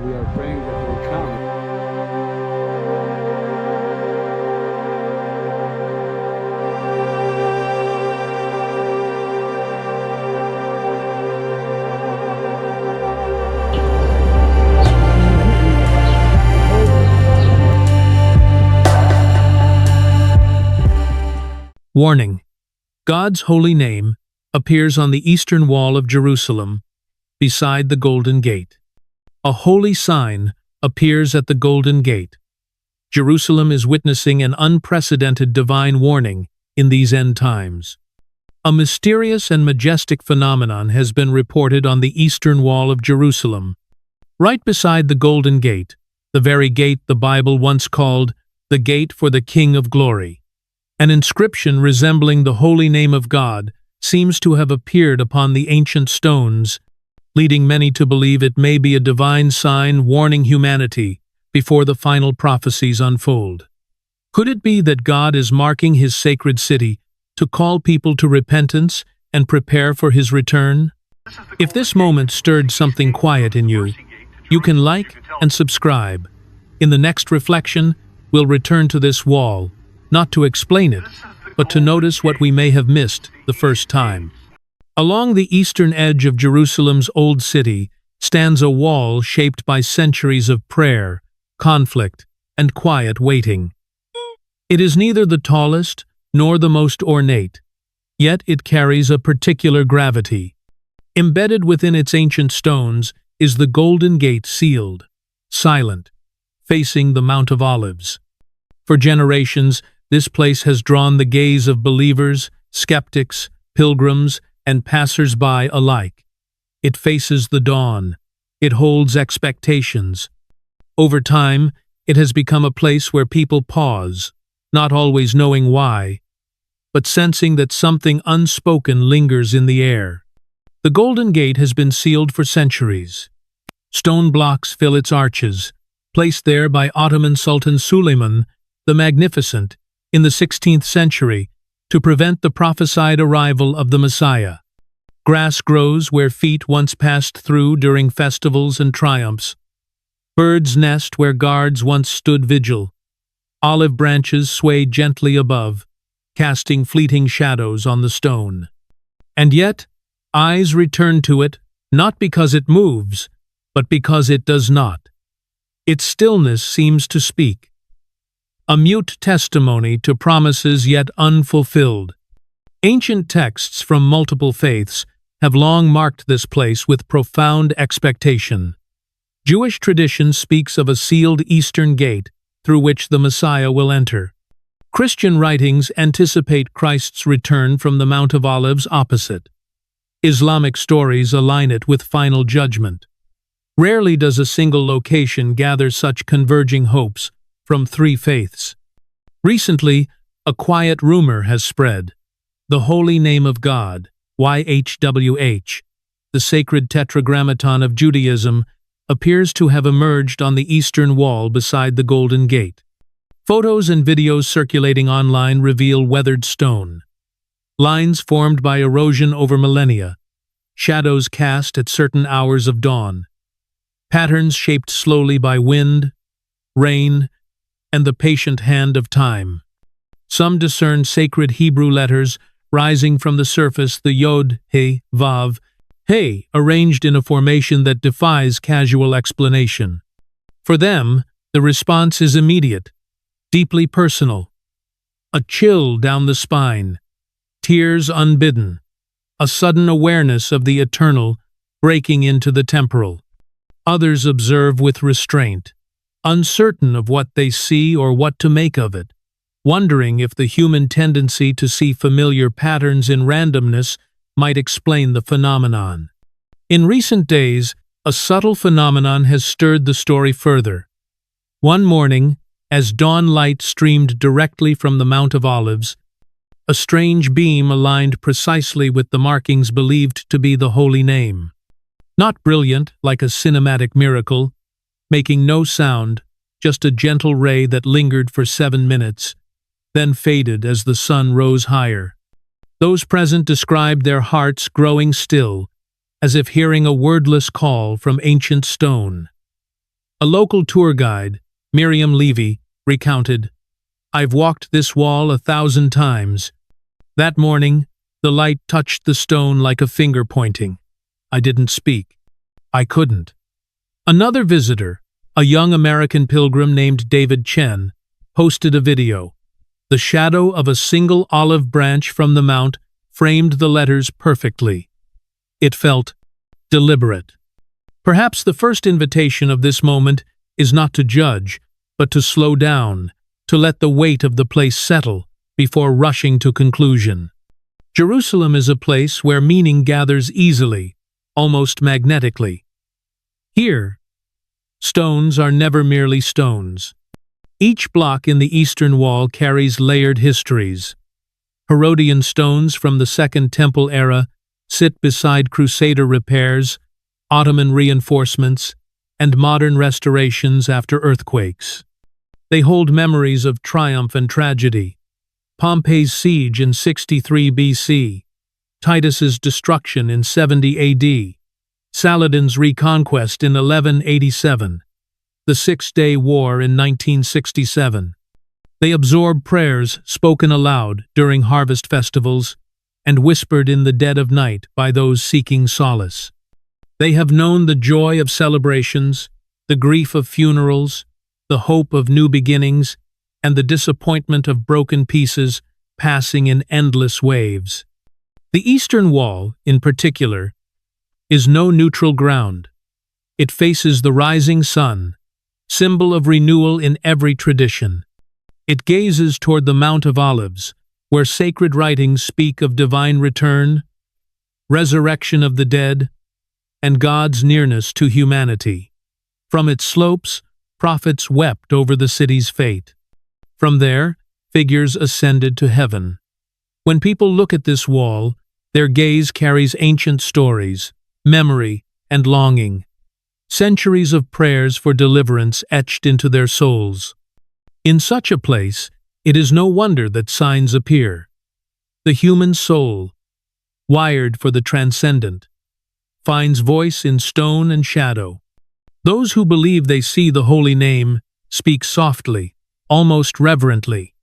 we are praying that will come. Warning: God's holy name appears on the eastern wall of Jerusalem, beside the Golden Gate. A holy sign appears at the Golden Gate. Jerusalem is witnessing an unprecedented divine warning in these end times. A mysterious and majestic phenomenon has been reported on the eastern wall of Jerusalem. Right beside the Golden Gate, the very gate the Bible once called the Gate for the King of Glory. An inscription resembling the holy name of God seems to have appeared upon the ancient stones, leading many to believe it may be a divine sign warning humanity before the final prophecies unfold. Could it be that God is marking his sacred city to call people to repentance and prepare for his return? If this moment stirred something quiet in you, you can like and subscribe. In the next reflection, we'll return to this wall, not to explain it, but to notice what we may have missed the first time. Along the eastern edge of Jerusalem's old city stands a wall shaped by centuries of prayer, conflict, and quiet waiting. It is neither the tallest nor the most ornate, yet it carries a particular gravity. Embedded within its ancient stones is the Golden Gate sealed, silent, facing the Mount of Olives. For generations, this place has drawn the gaze of believers, skeptics, pilgrims, and passers-by alike. It faces the dawn. It holds expectations. Over time, it has become a place where people pause, not always knowing why, but sensing that something unspoken lingers in the air. The Golden Gate has been sealed for centuries. Stone blocks fill its arches, placed there by Ottoman Sultan Suleiman the Magnificent in the 16th century to prevent the prophesied arrival of the Messiah. Grass grows where feet once passed through during festivals and triumphs. Birds nest where guards once stood vigil. Olive branches sway gently above, casting fleeting shadows on the stone. And yet, eyes return to it, not because it moves, but because it does not. Its stillness seems to speak, a mute testimony to promises yet unfulfilled. Ancient texts from multiple faiths have long marked this place with profound expectation. Jewish tradition speaks of a sealed eastern gate through which the Messiah will enter. Christian writings anticipate Christ's return from the Mount of Olives opposite. Islamic stories align it with final judgment. Rarely does a single location gather such converging hopes from three faiths. Recently, a quiet rumor has spread. The Holy Name of God, YHWH, the sacred tetragrammaton of Judaism, appears to have emerged on the eastern wall beside the Golden Gate. Photos and videos circulating online reveal weathered stone, lines formed by erosion over millennia, shadows cast at certain hours of dawn, patterns shaped slowly by wind, rain, and the patient hand of time. Some discern sacred Hebrew letters rising from the surface, the Yod, He, Vav, He, arranged in a formation that defies casual explanation. For them, the response is immediate, deeply personal. A chill down the spine, tears unbidden, a sudden awareness of the eternal breaking into the temporal. Others observe with restraint, uncertain of what they see or what to make of it, wondering if the human tendency to see familiar patterns in randomness might explain the phenomenon. In recent days, a subtle phenomenon has stirred the story further. One morning, as dawn light streamed directly from the Mount of Olives, a strange beam aligned precisely with the markings believed to be the holy name. Not brilliant, like a cinematic miracle, making no sound, just a gentle ray that lingered for 7 minutes, then faded as the sun rose higher. Those present described their hearts growing still, as if hearing a wordless call from ancient stone. A local tour guide, Miriam Levy, recounted, "I've walked this wall 1,000 times. That morning, the light touched the stone like a finger pointing. I didn't speak. I couldn't." Another visitor, a young American pilgrim named David Chen, posted a video. The shadow of a single olive branch from the mount framed the letters perfectly. It felt deliberate. Perhaps the first invitation of this moment is not to judge, but to slow down, to let the weight of the place settle before rushing to conclusion. Jerusalem is a place where meaning gathers easily, almost magnetically. Here, stones are never merely stones. Each block in the Eastern Wall carries layered histories. Herodian stones from the Second Temple era sit beside Crusader repairs, Ottoman reinforcements, and modern restorations after earthquakes. They hold memories of triumph and tragedy. Pompey's siege in 63 BC, Titus's destruction in 70 AD, Saladin's reconquest in 1187, the Six-Day War in 1967. They absorb prayers spoken aloud during harvest festivals and whispered in the dead of night by those seeking solace. They have known the joy of celebrations, the grief of funerals, the hope of new beginnings, and the disappointment of broken pieces passing in endless waves. The Eastern Wall, in particular, is no neutral ground. It faces the rising sun, symbol of renewal in every tradition. It gazes toward the Mount of Olives, where sacred writings speak of divine return, resurrection of the dead, and God's nearness to humanity. From its slopes, prophets wept over the city's fate. From there, figures ascended to heaven. When people look at this wall, their gaze carries ancient stories, memory, and longing. Centuries of prayers for deliverance etched into their souls. In such a place, it is no wonder that signs appear. The human soul, wired for the transcendent, finds voice in stone and shadow. Those who believe they see the holy name speak softly, almost reverently.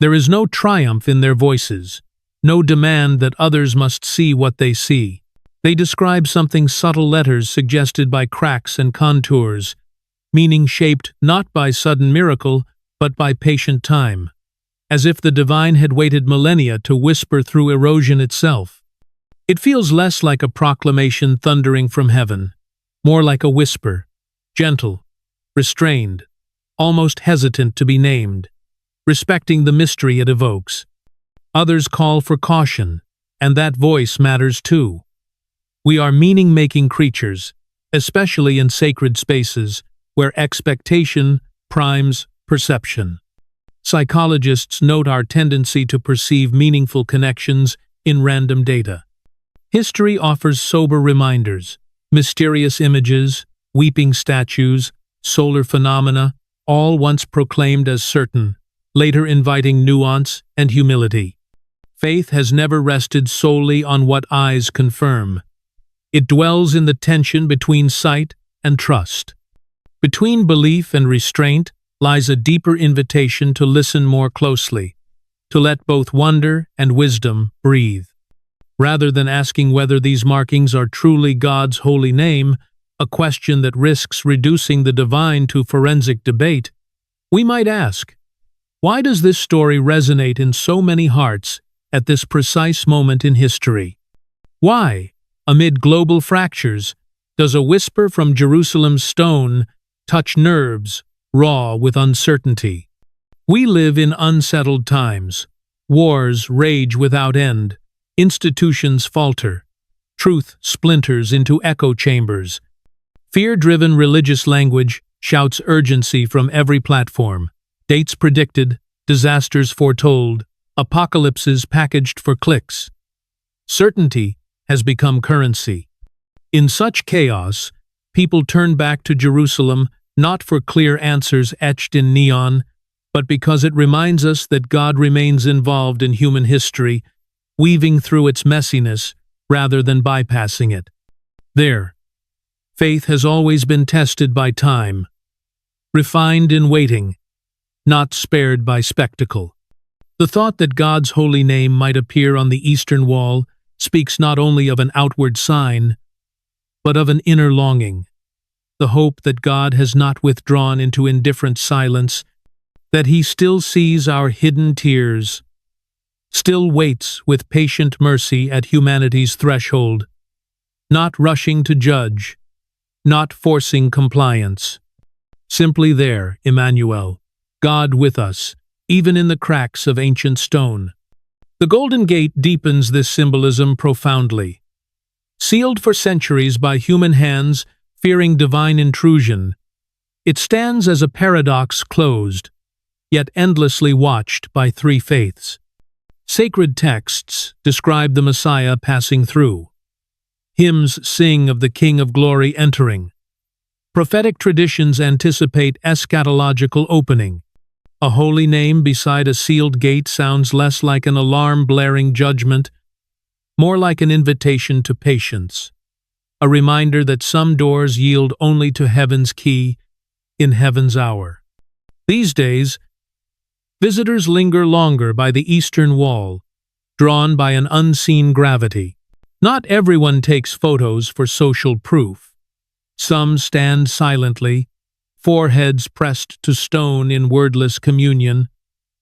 There is no triumph in their voices, no demand that others must see what they see. They describe something subtle, letters suggested by cracks and contours, meaning shaped not by sudden miracle, but by patient time, as if the divine had waited millennia to whisper through erosion itself. It feels less like a proclamation thundering from heaven, more like a whisper, gentle, restrained, almost hesitant to be named, respecting the mystery it evokes. Others call for caution, and that voice matters too. We are meaning-making creatures, especially in sacred spaces, where expectation primes perception. Psychologists note our tendency to perceive meaningful connections in random data. History offers sober reminders, mysterious images, weeping statues, solar phenomena, all once proclaimed as certain, later inviting nuance and humility. Faith has never rested solely on what eyes confirm. It dwells in the tension between sight and trust. Between belief and restraint lies a deeper invitation to listen more closely, to let both wonder and wisdom breathe. Rather than asking whether these markings are truly God's holy name, a question that risks reducing the divine to forensic debate, we might ask, why does this story resonate in so many hearts at this precise moment in history? Why, amid global fractures, does a whisper from Jerusalem's stone touch nerves raw with uncertainty? We live in unsettled times. Wars rage without end. Institutions falter. Truth splinters into echo chambers. Fear-driven religious language shouts urgency from every platform. Dates predicted, disasters foretold, apocalypses packaged for clicks. Certainty has become currency. In such chaos, people turn back to Jerusalem not for clear answers etched in neon, but because it reminds us that God remains involved in human history, weaving through its messiness rather than bypassing it. There, faith has always been tested by time, refined in waiting, not spared by spectacle. The thought that God's holy name might appear on the eastern wall speaks not only of an outward sign, but of an inner longing, the hope that God has not withdrawn into indifferent silence, that He still sees our hidden tears, still waits with patient mercy at humanity's threshold, not rushing to judge, not forcing compliance. Simply there, Emmanuel, God with us, even in the cracks of ancient stone. The Golden Gate deepens this symbolism profoundly. Sealed for centuries by human hands, fearing divine intrusion, it stands as a paradox closed, yet endlessly watched by three faiths. Sacred texts describe the Messiah passing through. Hymns sing of the King of Glory entering. Prophetic traditions anticipate eschatological opening. A holy name beside a sealed gate sounds less like an alarm-blaring judgment, more like an invitation to patience, a reminder that some doors yield only to heaven's key in heaven's hour. These days, visitors linger longer by the eastern wall, drawn by an unseen gravity. Not everyone takes photos for social proof. Some stand silently, foreheads pressed to stone in wordless communion.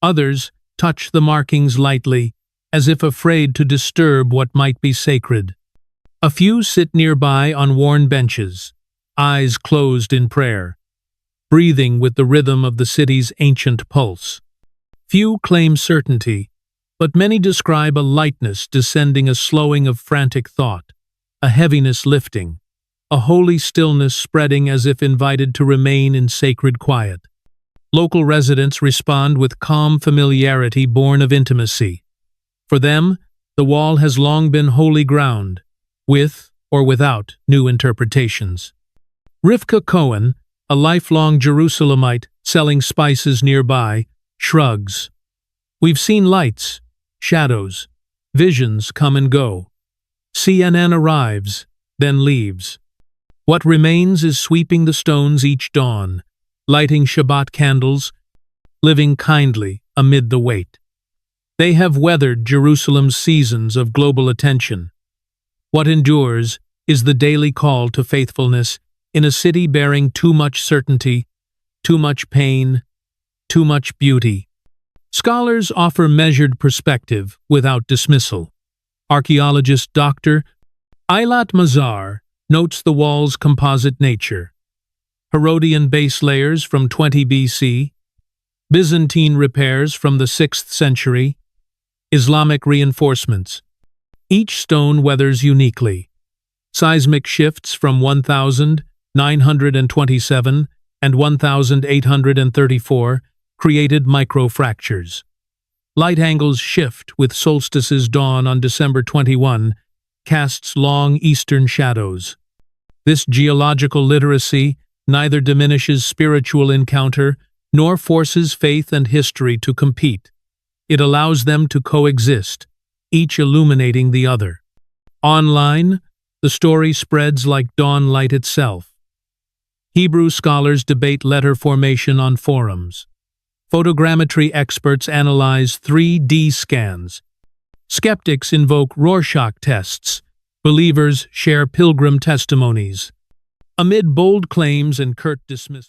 Others touch the markings lightly, as if afraid to disturb what might be sacred. A few sit nearby on worn benches, eyes closed in prayer, breathing with the rhythm of the city's ancient pulse. Few claim certainty, but many describe a lightness descending, a slowing of frantic thought, a heaviness lifting, a holy stillness spreading as if invited to remain in sacred quiet. Local residents respond with calm familiarity born of intimacy. For them, the wall has long been holy ground, with or without new interpretations. Rivka Cohen, a lifelong Jerusalemite selling spices nearby, shrugs. We've seen lights, shadows, visions come and go. CNN arrives, then leaves. What remains is sweeping the stones each dawn, lighting Shabbat candles, living kindly amid the weight. They have weathered Jerusalem's seasons of global attention. What endures is the daily call to faithfulness in a city bearing too much certainty, too much pain, too much beauty. Scholars offer measured perspective without dismissal. Archaeologist Dr. Eilat Mazar notes the wall's composite nature. Herodian base layers from 20 BC, Byzantine repairs from the 6th century, Islamic reinforcements. Each stone weathers uniquely. Seismic shifts from 1927 and 1834 created microfractures. Light angles shift with solstice's dawn on December 21, casts long eastern shadows. This geological literacy neither diminishes spiritual encounter nor forces faith and history to compete. It allows them to coexist, each illuminating the other. Online, the story spreads like dawn light itself. Hebrew scholars debate letter formation on forums. Photogrammetry experts analyze 3D scans. Skeptics invoke Rorschach tests. Believers share pilgrim testimonies. Amid bold claims and curt dismissal,